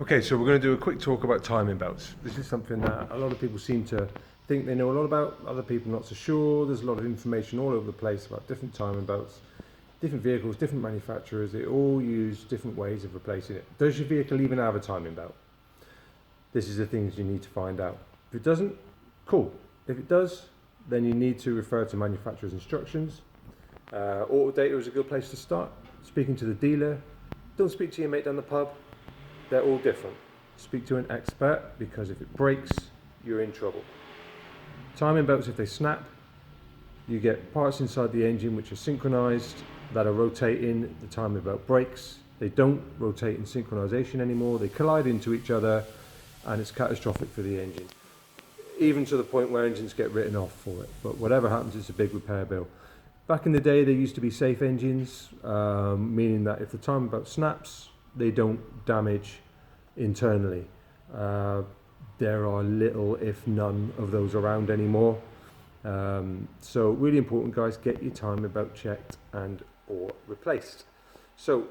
Okay, so we're going to do a quick talk about timing belts. This is something that a lot of people seem to think they know a lot about, other people not so sure. There's a lot of information all over the place about different timing belts, different vehicles, different manufacturers. They all use different ways of replacing it. Does your vehicle even have a timing belt? This is the things you need to find out. If it doesn't, cool. If it does, then you need to refer to manufacturer's instructions. Autodata is a good place to start. Speaking to the dealer. Don't speak to your mate down the pub. They're all different. Speak to an expert, because if it breaks, you're in trouble. Timing belts, if they snap, you get parts inside the engine which are synchronized that are rotating. The timing belt breaks. They don't rotate in synchronization anymore. They collide into each other and it's catastrophic for the engine. Even to the point where engines get written off for it. But whatever happens, it's a big repair bill. Back in the day, there used to be safe engines, meaning that if the timing belt snaps, they don't damage internally. There are little, if none, of those around anymore. So really important, guys, get your timing belt checked and or replaced. So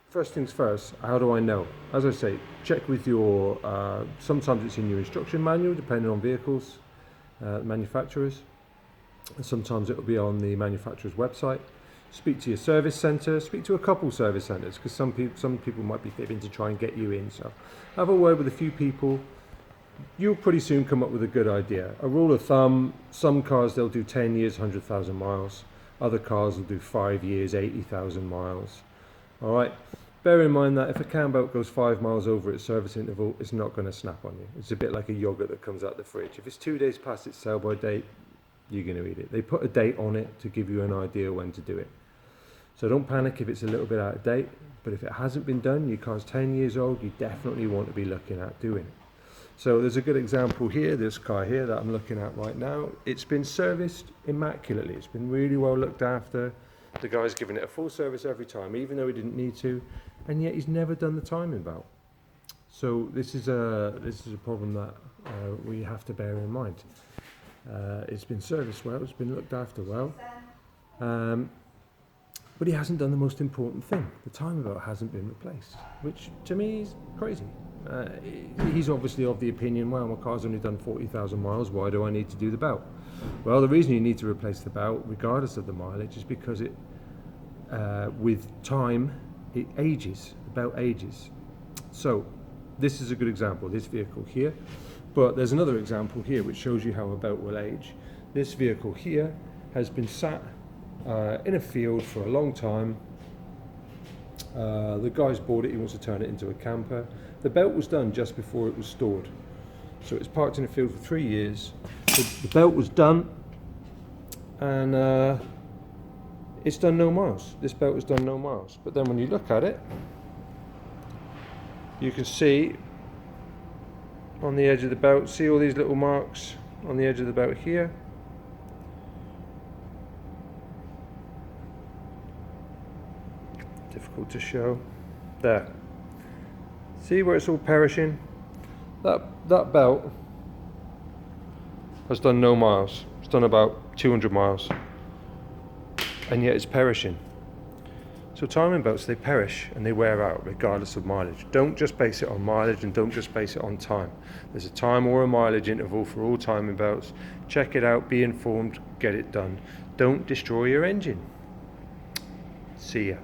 first things first, how do I know? As I say, check with your, sometimes it's in your instruction manual, depending on vehicles, manufacturers. And sometimes it will be on the manufacturer's website. Speak to your service centre, speak to a couple service centres, because some people might be fibbing to try and get you in. So have a word with a few people. You'll pretty soon come up with a good idea. A rule of thumb, some cars they'll do 10 years, 100,000 miles. Other cars will do 5 years, 80,000 miles. All right. Bear in mind that if a cam belt goes 5 miles over its service interval, it's not going to snap on you. It's a bit like a yogurt that comes out the fridge. If it's 2 days past its sell-by date, you're going to eat it. They put a date on it to give you an idea when to do it. So don't panic if it's a little bit out of date, but if it hasn't been done, your car's 10 years old, you definitely want to be looking at doing it. So there's a good example here, this car here that I'm looking at right now. It's been serviced immaculately. It's been really well looked after. The guy's given it a full service every time, even though he didn't need to, and yet he's never done the timing belt. So this is a problem that we have to bear in mind. It's been serviced well, it's been looked after well, but he hasn't done the most important thing. The timing belt hasn't been replaced, which to me is crazy. He's obviously of the opinion, well, my car's only done 40,000 miles, why do I need to do the belt? Well, the reason you need to replace the belt, regardless of the mileage, is because it, with time, it ages, the belt ages. So this is a good example, this vehicle here. But there's another example here which shows you how a belt will age. This vehicle here has been sat in a field for a long time. The guy's bought it, he wants to turn it into a camper. The belt was done just before it was stored. So it's parked in a field for 3 years. The belt was done and it's done no miles. This belt has done no miles. But then when you look at it, you can see on the edge of the belt, see all these little marks on the edge of the belt here. Difficult to show. There. See where it's all perishing? That belt has done no miles. It's done about 200 miles. And yet it's perishing. So timing belts, they perish and they wear out regardless of mileage. Don't just base it on mileage and don't just base it on time. There's a time or a mileage interval for all timing belts. Check it out, be informed, get it done. Don't destroy your engine. See ya.